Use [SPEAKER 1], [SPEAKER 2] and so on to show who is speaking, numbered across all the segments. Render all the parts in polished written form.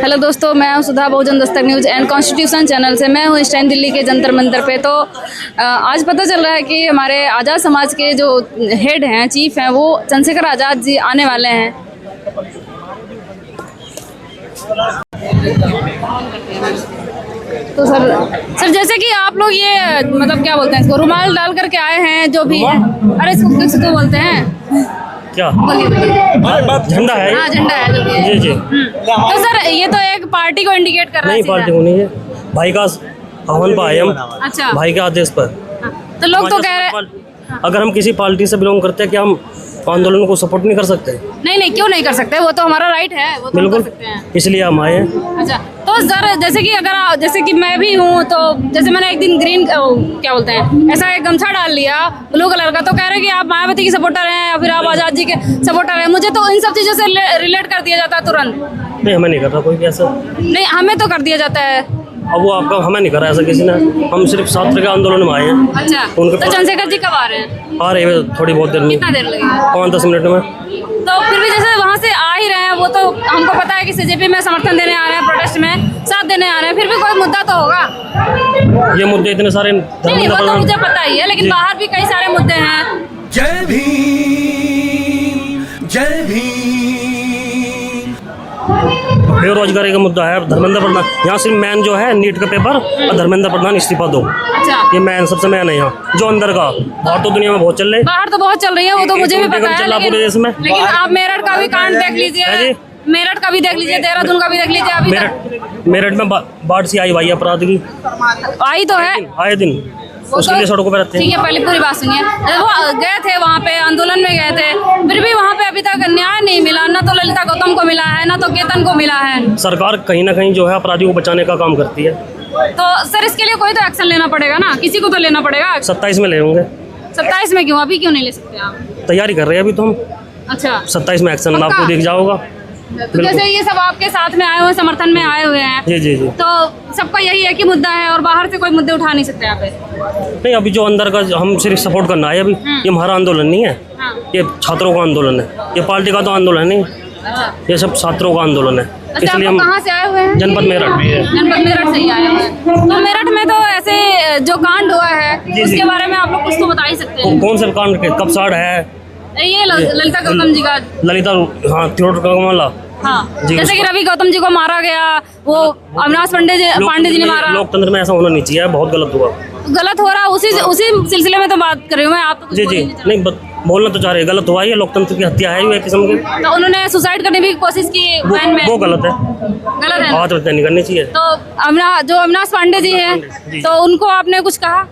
[SPEAKER 1] Hello दोस्तों, मैं हूं सुधा, बहुजन Dastak news and constitution channel से। मैं हूं इस टाइम दिल्ली के जंतर मंतर पे। तो आज पता चल रहा है कि हमारे आज़ाद समाज के जो हेड हैं, चीफ हैं, वो चंद्रशेखर आज़ाद जी आने वाले हैं। तो सर जैसे कि आप लोग ये मतलब क्या बोलते हैं इसको, रुमाल डाल करके आए हैं जो भी है, अरे इसको किस को बोलते हैं,
[SPEAKER 2] क्या
[SPEAKER 1] बोलिए?
[SPEAKER 2] झंडा है?
[SPEAKER 1] हाँ, झंडा है जो भी है।
[SPEAKER 2] जी जी।
[SPEAKER 1] तो सर ये तो एक पार्टी को इंडिकेट कर रहा है।
[SPEAKER 2] नहीं, पार्टी को नहीं है, भाई का आह्वान पर आए हम।
[SPEAKER 1] अच्छा,
[SPEAKER 2] भाई के आदेश पर।
[SPEAKER 1] तो लोग तो कह रहे हैं
[SPEAKER 2] अगर हम किसी पार्टी से बिलोंग करते हैं, क्या हम आंदोलन को सपोर्ट नहीं कर सकते?
[SPEAKER 1] नहीं, क्यों नहीं कर सकते? वो तो हमारा राइट है, वो तो हम कर सकते हैं।
[SPEAKER 2] इसलिए हम आए हैं।
[SPEAKER 1] अच्छा, तो सर जैसे कि अगर जैसे कि मैं भी हूँ, तो जैसे मैंने एक दिन ग्रीन क्या बोलते हैं, ऐसा एक गमछा डाल लिया ब्लू कलर का, तो कह रहे हैं कि आप मायावती की सपोर्टर हैं या फिर आप आज़ाद जी के सपोर्टर हैं। मुझे तो इन सब चीज़ों से रिलेट कर दिया जाता है तुरंत।
[SPEAKER 2] नहीं, हमें नहीं कर रहा कोई भी ऐसा।
[SPEAKER 1] नहीं, हमें तो कर दिया जाता है।
[SPEAKER 2] अब वो आपका, हमें नहीं करा ऐसा किसी ने। हम सिर्फ छात्र के आंदोलन में आए हैं।
[SPEAKER 1] अच्छा, तो चंद्रशेखर जी कब आ रहे हैं?
[SPEAKER 2] आ रहे हैं थोड़ी बहुत देर में।
[SPEAKER 1] कितना देर लगेगा?
[SPEAKER 2] 5-10 मिनट में।
[SPEAKER 1] तो फिर भी जैसे वहाँ से आ ही रहे हैं, वो तो हमको पता है कि सीजेपी में समर्थन देने आ रहे हैं, प्रोटेस्ट में साथ देने आ रहे हैं, फिर भी कोई मुद्दा तो होगा।
[SPEAKER 2] ये मुद्दे इतने सारे
[SPEAKER 1] नहीं, वो तो मुझे पता ही है, लेकिन बाहर भी कई सारे मुद्दे हैं।
[SPEAKER 3] जय भीम, जय भीम।
[SPEAKER 2] बेरोजगारी का मुद्दा है, धर्मेंद्र प्रधान। यहाँ सिर्फ मैन जो है नीट का पेपर और धर्मेंद्र प्रधान इस्तीफा दो।
[SPEAKER 1] अच्छा,
[SPEAKER 2] ये मैन, सबसे मैन है यहाँ जो अंदर का। बाहर तो दुनिया में बहुत चल रहे,
[SPEAKER 1] बाहर तो बहुत चल रही है, वो तो मुझे भी पता है,
[SPEAKER 2] पूरे देश में।
[SPEAKER 1] लेकिन आप मेरठ का भी कांड देख लीजिए, मेरठ का भी देख लीजिए, देहरादून का भी देख लीजिए। अभी
[SPEAKER 2] मेरठ में बाढ़ सी आई भाई, अपराध की
[SPEAKER 1] आई तो है,
[SPEAKER 2] आए दिन उसके लिए सड़कों पर रहते हैं।
[SPEAKER 1] ठीक है, पहले पूरी बात सुनिए। वो गए थे वहाँ पे, आंदोलन में गए थे, फिर भी वहाँ पे अभी तक न्याय नहीं मिला। ना तो ललिता गौतम को मिला है, ना तो केतन को मिला है।
[SPEAKER 2] सरकार कहीं ना कहीं जो है अपराधियों को बचाने का काम करती है।
[SPEAKER 1] तो सर इसके लिए कोई तो एक्शन लेना पड़ेगा ना, किसी को तो लेना पड़ेगा।
[SPEAKER 2] 27 में ले होंगे।
[SPEAKER 1] 27 में क्यों? अभी क्यों नहीं ले सकते आप?
[SPEAKER 2] तैयारी कर रहे हैं अभी तो हम।
[SPEAKER 1] अच्छा,
[SPEAKER 2] 27 में एक्शन आपको दिख जाओगा।
[SPEAKER 1] तो जैसे ये सब आपके साथ में आए हुए, समर्थन में आए हुए हैं,
[SPEAKER 2] जी जी जी,
[SPEAKER 1] तो सबका यही है कि मुद्दा है और बाहर से कोई मुद्दे उठा नहीं सकते यहाँ पे।
[SPEAKER 2] नहीं, अभी जो अंदर का हम सिर्फ सपोर्ट करना है। अभी ये हमारा आंदोलन नहीं है, ये छात्रों का आंदोलन है। ये पार्टी का तो आंदोलन नहीं, ये सब छात्रों का आंदोलन है।
[SPEAKER 1] अच्छा, आप कहाँ से आए हुए हैं?
[SPEAKER 2] जनपद मेरठ भी है।
[SPEAKER 1] जनपद मेरठ से ही आए हुए हैं। तो मेरठ में तो ऐसे जो कांड हुआ है, उसके बारे में आप लोग कुछ तो बता ही सकते हैं।
[SPEAKER 2] कौन से कांड के? कब साड़ है
[SPEAKER 1] ये ललिता गौतम जी का,
[SPEAKER 2] ललिता, हाँ, थिएटर का मामला।
[SPEAKER 1] हाँ, जैसे कि रवि गौतम जी को मारा गया, वो अविनाश पांडे जी ने मारा।
[SPEAKER 2] लोकतंत्र में ऐसा होना नहीं चाहिए, बहुत गलत हुआ।
[SPEAKER 1] गलत हो रहा, उसी सिलसिले में तो बात कर रही हूँ मैं। आप तो
[SPEAKER 2] जी जी, नहीं बोलना तो चाह रहे, गलत हुआ है, लोकतंत्र की हत्या है एक किस्म की।
[SPEAKER 1] तो उन्होंने सुसाइड करने की कोशिश की वैन में,
[SPEAKER 2] वो गलत है,
[SPEAKER 1] गलत है।
[SPEAKER 2] आत्महत्या नहीं करनी चाहिए।
[SPEAKER 1] तो अविनाश पांडे जी हैं, तो उनको आपने कुछ कहा?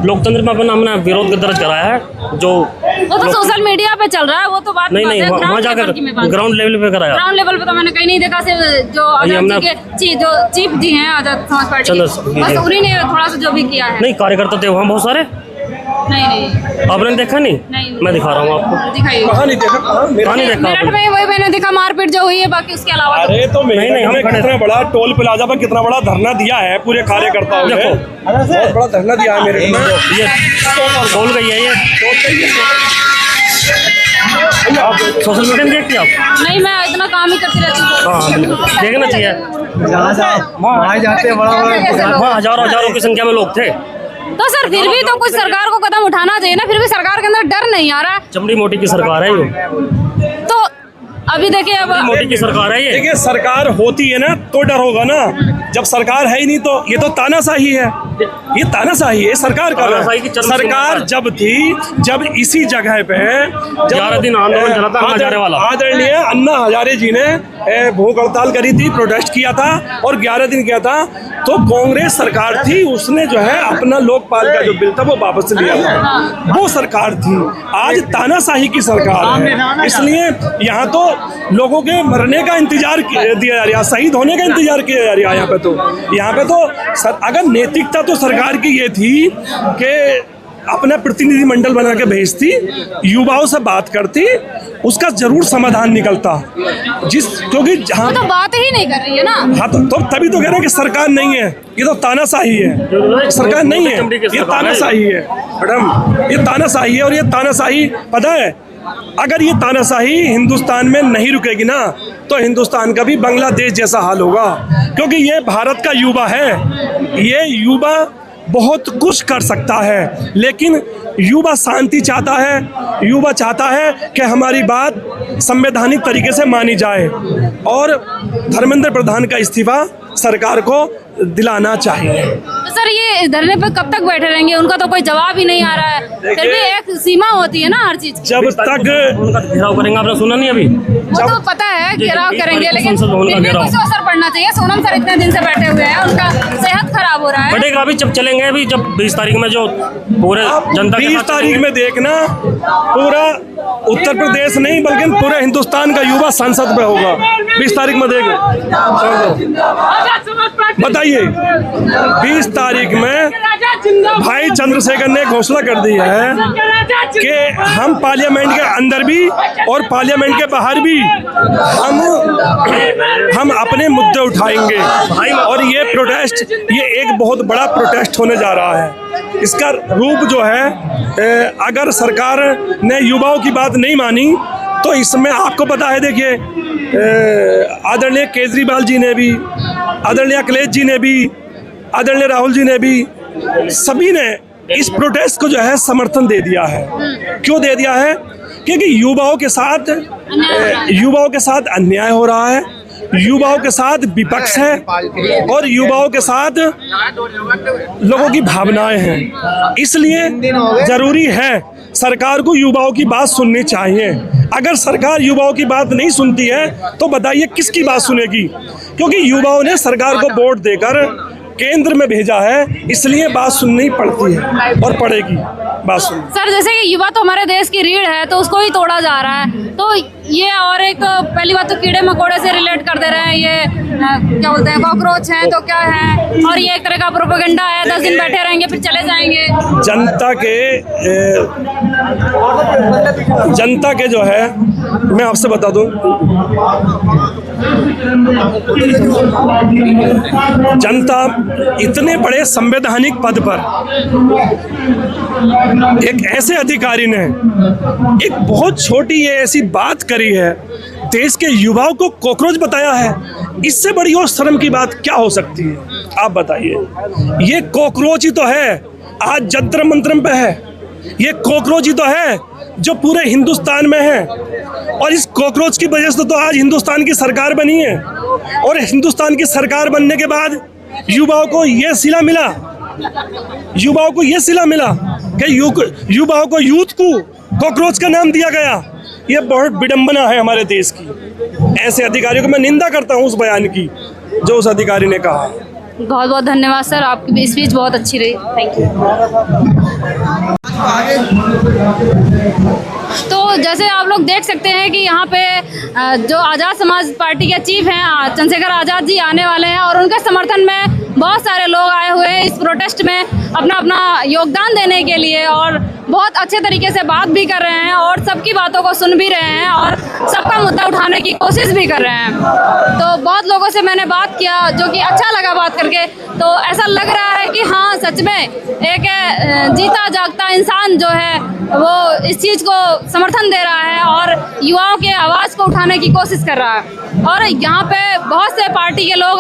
[SPEAKER 2] लोकतंत्र में अपना हमने विरोध का दर्ज कराया है। जो
[SPEAKER 1] वो तो सोशल मीडिया पे चल रहा है, वो तो बात
[SPEAKER 2] नहीं, वहाँ जाकर ग्राउंड लेवल पे कराया।
[SPEAKER 1] ग्राउंड लेवल पे तो मैंने कहीं नहीं देखा। सिर्फ जो आजाद जी के जो चीफ जी हैं आजाद समाज पार्टी के, बस उन्हीं ने थोड़ा सा जो भी किया है।
[SPEAKER 2] नहीं, कार्यकर्ता थे वहाँ बहुत सारे।
[SPEAKER 1] नहीं,
[SPEAKER 2] आपने देखा नहीं? मैं दिखा रहा हूँ आपको।
[SPEAKER 1] दिखाइए।
[SPEAKER 3] कहाँ नहीं देखा?
[SPEAKER 2] कहाँ नहीं देखा?
[SPEAKER 1] मेरठ में वही मैंने देखा, मारपीट जो हुई है, बाकी उसके अलावा
[SPEAKER 3] अरे तो
[SPEAKER 2] नहीं,
[SPEAKER 3] हमने कितना बड़ा टोल प्लाजा पर कितना बड़ा धरना दिया है पूरे कार्यकर्ताओं ने। बहुत बड़ा धरना दिया है मेरे को।
[SPEAKER 2] ये बोल गई है, ये सोशल मीडिया में देखती आप?
[SPEAKER 1] नहीं, मैं इतना काम ही करती रहती हूँ।
[SPEAKER 2] हाँ, बिल्कुल देखना चाहिए।
[SPEAKER 3] वहाँ जाते हैं बड़ा
[SPEAKER 2] वहाँ हजारों की संख्या में लोग थे।
[SPEAKER 1] तो सर फिर भी तो कुछ सरकार को कदम उठाना चाहिए ना। फिर भी सरकार के अंदर डर नहीं आ रहा।
[SPEAKER 2] चमड़ी मोटी की सरकार है ये।
[SPEAKER 1] तो अभी देखिए, अब
[SPEAKER 2] मोदी की सरकार है ये।
[SPEAKER 3] देखिए, सरकार होती है ना तो डर होगा ना। जब सरकार है ही नहीं तो ये तो तानाशाही है, ये तानाशाही है। सरकार का सरकार जब थी, जब इसी जगह पे
[SPEAKER 2] 11 दिन आंदोलन चला था हजारे वाला,
[SPEAKER 3] आदरणीय अन्ना हजारे जी ने भूख हड़ताल करी थी, प्रोटेस्ट किया था और 11 दिन किया था, तो कांग्रेस सरकार थी, उसने जो है अपना लोकपाल का जो बिल था वो वापस लिया था। वो सरकार थी। आज तानाशाही की सरकार है, इसलिए यहाँ तो लोगों के मरने का इंतजार दिया जा रहा है, शहीद होने का इंतजार किया जा रहा है। यहाँ पे तो अगर नैतिकता तो सरकार की ये थी कि अपना प्रतिनिधिमंडल बना के भेजती, युवाओं से बात करती, उसका जरूर समाधान निकलता। क्योंकि जहाँ
[SPEAKER 1] तो बात ही नहीं कर रही है ना।
[SPEAKER 3] हाँ, तो तभी तो कह रहे हैं कि सरकार नहीं है, ये तो तानाशाही है। सरकार नहीं है, ये तानाशाही है मैडम, ये तानाशाही है। और ये तानाशाही पता है अगर ये तानाशाही हिंदुस्तान में नहीं रुकेगी ना तो हिंदुस्तान का भी बांग्लादेश जैसा हाल होगा, क्योंकि ये भारत का युवा है। ये युवा बहुत कुछ कर सकता है, लेकिन युवा शांति चाहता है। युवा चाहता है कि हमारी बात संवैधानिक तरीके से मानी जाए, और धर्मेंद्र प्रधान का इस्तीफा सरकार को दिलाना चाहिए।
[SPEAKER 1] तो सर ये धरने पे कब तक बैठे रहेंगे? उनका तो कोई जवाब ही नहीं आ रहा है। फिर भी एक सीमा होती है ना हर चीज की।
[SPEAKER 3] जब तक
[SPEAKER 2] उनका घेराव करेंगे, आपने सुना नहीं अभी?
[SPEAKER 1] वो तो पता है घेराव करेंगे, लेकिन फिर भी कुछ असर पड़ना चाहिए। सोनम सर इतने दिन से बैठे हुए हैं, उनका सेहत खराब हो रहा है।
[SPEAKER 2] पड़ेगा अभी जब चलेंगे, अभी जब 20 तारीख में जो पूरे जनता
[SPEAKER 3] 20 तारीख में देखना, पूरा उत्तर प्रदेश नहीं बल्कि पूरे हिंदुस्तान का युवा संसद में होगा। 20 तारीख में देख बताइए, 20 तारीख में भाई चंद्रशेखर ने घोषणा कर दी है कि हम पार्लियामेंट के अंदर भी और पार्लियामेंट के बाहर भी हम अपने मुद्दे उठाएंगे। और ये प्रोटेस्ट, ये एक बहुत बड़ा प्रोटेस्ट होने जा रहा है। इसका रूप जो है, अगर सरकार ने युवाओं की बात नहीं मानी तो इसमें आपको पता है, देखिए आदरणीय केजरीवाल जी ने भी, आदरणीय अखिलेश जी ने भी, आदरणीय राहुल जी ने भी, सभी ने इस प्रोटेस्ट को जो है समर्थन दे दिया है। क्यों दे दिया है? क्योंकि युवाओं के साथ अन्याय हो रहा है, युवाओं के साथ विपक्ष है, और युवाओं के साथ लोगों की भावनाएं हैं। इसलिए जरूरी है सरकार को युवाओं की बात सुननी चाहिए। अगर सरकार युवाओं की बात नहीं सुनती है तो बताइए किसकी बात सुनेगी? क्योंकि युवाओं ने सरकार को वोट देकर केंद्र में भेजा है, इसलिए बात सुननी पड़ती है और पड़ेगी बात सुन।
[SPEAKER 1] सर जैसे कि युवा तो हमारे देश की रीढ़ है, तो उसको ही तोड़ा जा रहा है। तो ये और एक पहली बात तो कीड़े मकोड़े से रिलेट कर दे रहे हैं, ये क्या बोलते हैं, कॉकरोच हैं तो क्या है, और ये एक तरह का प्रोपेगेंडा है। 10 दिन बैठे रहेंगे फिर चले जाएंगे।
[SPEAKER 3] जनता के जो है, मैं आपसे बता दूं, जनता इतने बड़े संवैधानिक पद पर एक ऐसे अधिकारी ने एक बहुत छोटी ये ऐसी बात करी है, देश के युवाओं को कॉकरोच बताया है। इससे बड़ी और शर्म की बात क्या हो सकती है? आप बताइए। ये कॉकरोच ही तो है, आज जंतर मंतर पे है। ये कॉकरोच ही तो है जो पूरे हिंदुस्तान में है, और इस कॉकरोच की वजह से तो आज हिंदुस्तान की सरकार बनी है। और हिंदुस्तान की सरकार बनने के बाद युवाओं को ये सिला मिला, युवाओं को ये सिला मिला कि युवाओं को, यूथ को कॉकरोच का नाम दिया गया। ये बहुत विडंबना है हमारे देश की। ऐसे अधिकारियों को मैं निंदा करता हूँ उस बयान की जो उस अधिकारी ने कहा।
[SPEAKER 1] बहुत बहुत धन्यवाद सर, आपकी स्पीच बहुत अच्छी रही। Thank you. तो जैसे आप लोग देख सकते हैं कि यहाँ पे जो आज़ाद समाज पार्टी के चीफ हैं चंद्रशेखर आज़ाद जी आने वाले हैं, और उनके समर्थन में बहुत सारे लोग आए हुए हैं इस प्रोटेस्ट में अपना अपना योगदान देने के लिए, और बहुत अच्छे तरीके से बात भी कर रहे हैं और सबकी बातों को सुन भी रहे हैं और सबका मुद्दा उठाने की कोशिश भी कर रहे हैं। तो बहुत लोगों से मैंने बात किया, जो कि अच्छा लगा बात करके। तो ऐसा लग रहा है कि हाँ, सच में एक जीता जागता इंसान जो है वो इस चीज़ को समर्थन दे रहा है और युवाओं के आवाज़ को उठाने की कोशिश कर रहा है। और यहाँ पे बहुत से पार्टी के लोग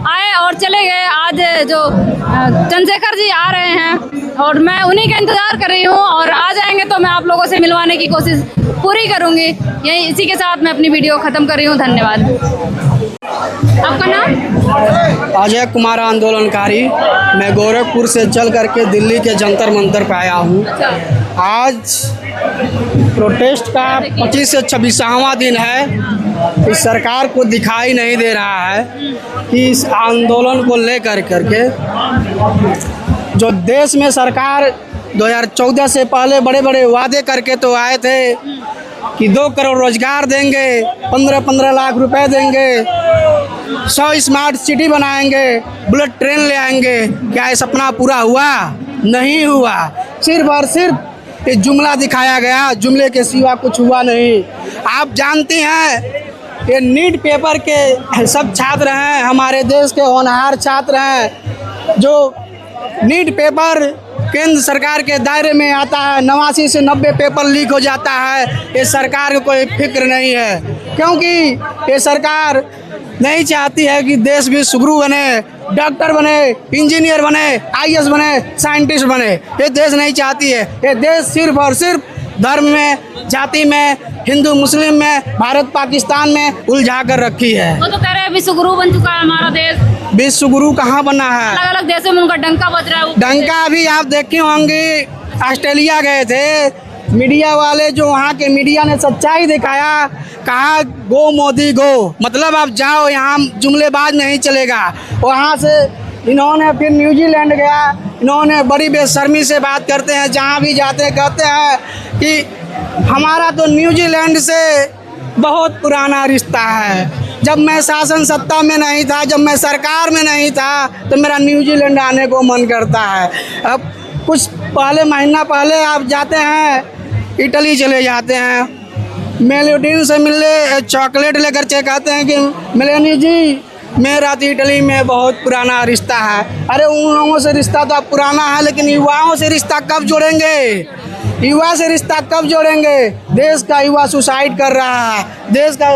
[SPEAKER 1] आए और चले गए। आज जो चंद्रशेखर जी आ रहे हैं और मैं उन्हीं का इंतज़ार कर रही हूँ, और आ जाएंगे तो मैं आप लोगों से मिलवाने की कोशिश पूरी करूँगी। यही इसी के साथ मैं अपनी वीडियो ख़त्म कर रही हूँ। धन्यवाद। आपका नाम?
[SPEAKER 4] अजय कुमार, आंदोलनकारी। मैं गोरखपुर से चल करके दिल्ली के जंतर मंतर पे आया हूँ। आज प्रोटेस्ट का 25 से 26वां दिन है। इस सरकार को दिखाई नहीं दे रहा है कि इस आंदोलन को लेकर करके जो देश में सरकार 2014 से पहले बड़े बड़े वादे करके तो आए थे कि 2 करोड़ रोजगार देंगे, 15-15 लाख रुपए देंगे, 100 स्मार्ट सिटी बनाएंगे, बुलेट ट्रेन ले आएंगे। क्या ये सपना पूरा हुआ? नहीं हुआ। सिर्फ और सिर्फ ये जुमला दिखाया गया, जुमले के सिवा कुछ हुआ नहीं। आप जानते हैं ये नीट पेपर के सब छात्र हैं, हमारे देश के होनहार छात्र हैं, जो नीट पेपर केंद्र सरकार के दायरे में आता है। 89 से 90 पेपर लीक हो जाता है। ये सरकार को कोई फिक्र नहीं है, क्योंकि ये सरकार नहीं चाहती है कि देश भी सुगरू बने, डॉक्टर बने, इंजीनियर बने, IAS बने, साइंटिस्ट बने। ये देश नहीं चाहती है। ये देश सिर्फ और सिर्फ धर्म में, जाति में, हिंदू मुस्लिम में, भारत पाकिस्तान में उलझा कर रखी है।
[SPEAKER 1] वो तो कह रहे हैं विश्वगुरु बन चुका है हमारा देश।
[SPEAKER 4] विश्वगुरु कहाँ बना है?
[SPEAKER 1] अलग अलग देशों में उनका डंका बज रहा है।
[SPEAKER 4] डंका भी आप देखे होंगे, ऑस्ट्रेलिया गए थे मीडिया वाले, जो वहाँ के मीडिया ने सच्चाई दिखाया, कहा गो मोदी गो, मतलब आप जाओ, यहाँ जुमलेबाज नहीं चलेगा। वहाँ से इन्होंने फिर न्यूजीलैंड गया, इन्होंने बड़ी बेशर्मी से बात करते हैं, जहाँ भी जाते हैं कहते हैं कि हमारा तो न्यूजीलैंड से बहुत पुराना रिश्ता है। जब मैं शासन सत्ता में नहीं था, जब मैं सरकार में नहीं था, तो मेरा न्यूजीलैंड आने को मन करता है। अब कुछ महीना पहले आप जाते हैं, इटली चले जाते हैं, मेलोडीन से मिलने चॉकलेट लेकर कहते हैं कि मेलेनी जी मेरा तो इटली में बहुत पुराना रिश्ता है। अरे उन लोगों से रिश्ता तो अब पुराना है, लेकिन युवाओं से रिश्ता कब जोड़ेंगे? युवा से रिश्ता कब जोड़ेंगे? देश का युवा सुसाइड कर रहा है, देश का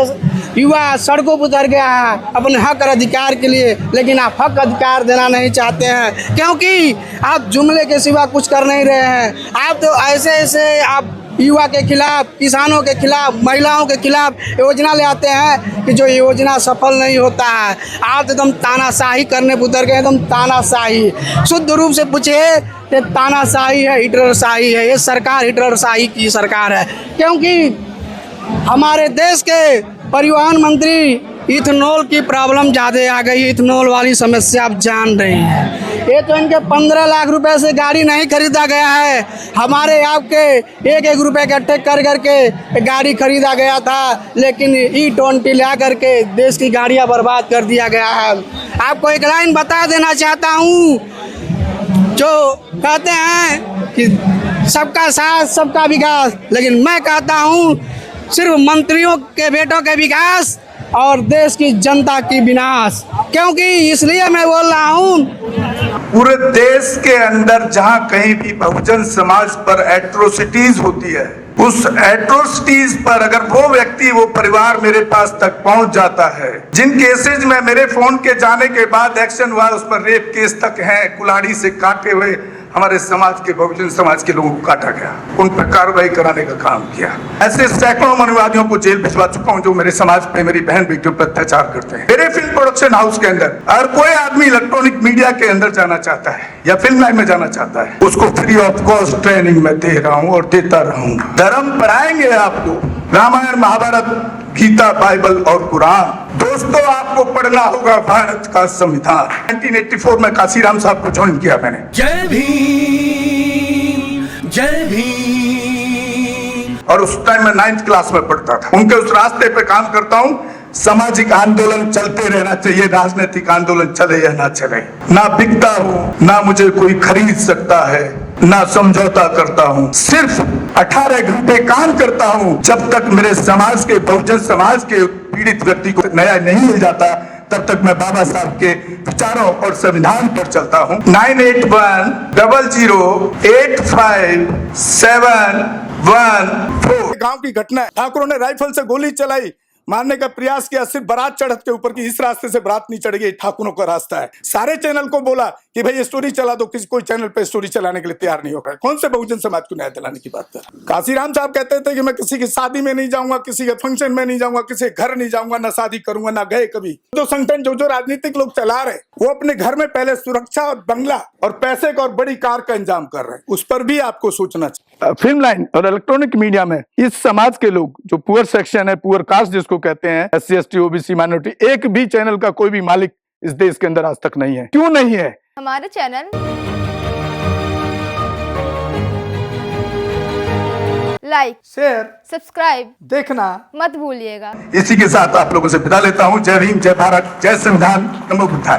[SPEAKER 4] युवा सड़कों पर उतर गया है अपने हक और अधिकार के लिए, लेकिन आप हक अधिकार देना नहीं चाहते हैं, क्योंकि आप जुमले के सिवा कुछ कर नहीं रहे हैं। आप तो ऐसे ऐसे आप युवा के खिलाफ, किसानों के खिलाफ, महिलाओं के खिलाफ योजना ले आते हैं कि जो योजना सफल नहीं होता है। आप तो एकदम तानाशाही करने पर उतर गए, एकदम तानाशाही। शुद्ध रूप से पूछिए ये तानाशाही है, हिटलरशाही है। ये सरकार हिटलरशाही की सरकार है, क्योंकि हमारे देश के परिवहन मंत्री इथेनॉल की प्रॉब्लम ज़्यादा आ गई। इथेनॉल वाली समस्या आप जान रहे हैं। ये तो इनके 15 लाख रुपए से गाड़ी नहीं खरीदा गया है, हमारे आपके 1-1 रुपए इकट्ठे कर करके गाड़ी खरीदा गया था, लेकिन E20 ला करके देश की गाड़ियां बर्बाद कर दिया गया है। आपको एक लाइन बता देना चाहता हूँ, जो कहते हैं कि सबका साथ सबका विकास, लेकिन मैं कहता हूँ सिर्फ मंत्रियों के बेटों के विकास और देश की जनता की विनाश। क्योंकि इसलिए मैं बोल रहा हूँ,
[SPEAKER 5] पूरे देश के अंदर जहां कहीं भी बहुजन समाज पर एट्रोसिटीज होती है, उस एट्रोसिटीज पर अगर वो व्यक्ति, वो परिवार मेरे पास तक पहुंच जाता है, जिन केसेज में मेरे फोन के जाने के बाद एक्शन हुआ, उस पर रेप केस तक है, कुल्हाड़ी से काटे हुए हमारे समाज के, बहुजन समाज के लोगों को काटा गया, उन पर कार्रवाई कराने का काम किया। ऐसे सैकड़ों मनुवादियों को जेल भिजवा चुका हूं जो मेरे समाज पे, मेरी बहन बेटियों पर अत्याचार करते हैं। मेरे फिल्म प्रोडक्शन हाउस के अंदर अगर कोई आदमी इलेक्ट्रॉनिक मीडिया के अंदर जाना चाहता है या फिल्म लाइन में जाना चाहता है, उसको फ्री ऑफ कॉस्ट ट्रेनिंग में दे रहा हूँ और देता रहूंगा। धर्म पढ़ाएंगे आपको, रामायण, महाभारत, गीता, बाइबल और कुरान। दोस्तों, आपको पढ़ना होगा भारत का संविधान। 1984 में काशीराम साहब को ज्वाइन किया मैंने।
[SPEAKER 6] जय भीम, जय भीम।
[SPEAKER 5] और उस टाइम में 9th क्लास में पढ़ता था। उनके उस रास्ते पे काम करता हूँ। सामाजिक आंदोलन चलते रहना चाहिए, राजनीतिक आंदोलन चले या ना चले। ना बिकता हूँ, ना मुझे कोई खरीद सकता है, ना समझौता करता हूँ। सिर्फ 18 घंटे काम करता हूँ। जब तक मेरे समाज के, बहुजन समाज के पीड़ित व्यक्ति को न्याय नहीं मिल जाता, तब तक मैं बाबा साहब के विचारों और संविधान पर चलता हूँ। 9810085714।
[SPEAKER 7] गांव की घटना है, ठाकुरों ने राइफल से गोली चलाई, मारने का प्रयास किया, सिर्फ बारात चढ़त के ऊपर की, इस रास्ते से बारात नहीं चढ़ गई, ठाकुरों का रास्ता है। सारे चैनल को बोला कि भाई स्टोरी चला दो, किसी कोई चैनल पे स्टोरी चलाने के लिए तैयार नहीं होगा। कौन से बहुजन समाज को न्याय दिलाने की बात कर? काशीराम साहब कहते थे कि मैं किसी की शादी में नहीं जाऊंगा, किसी के फंक्शन में नहीं जाऊंगा, किसी के घर नहीं जाऊंगा, ना शादी करूंगा, ना गए कभी। जो संगठन, जो राजनीतिक लोग चला रहे, वो अपने घर में पहले सुरक्षा और बंगला और पैसे का और बड़ी कार का इंतजाम कर रहे हैं। उस पर भी आपको सोचना चाहिए। फिल्म लाइन और इलेक्ट्रॉनिक मीडिया में इस समाज के लोग, जो पुअर सेक्शन है, पुअर कास्ट जिसको कहते हैं, SC ST OBC माइनॉरिटी, एक भी चैनल का कोई भी मालिक इस देश के अंदर आज तक नहीं है। क्यों नहीं है?
[SPEAKER 8] हमारे चैनल लाइक, शेयर, सब्सक्राइब देखना मत भूलिएगा।
[SPEAKER 5] इसी के साथ आप लोगों से विदा लेता हूँ। जय भीम, जय भारत, जय संविधान, नमो बुद्धाय।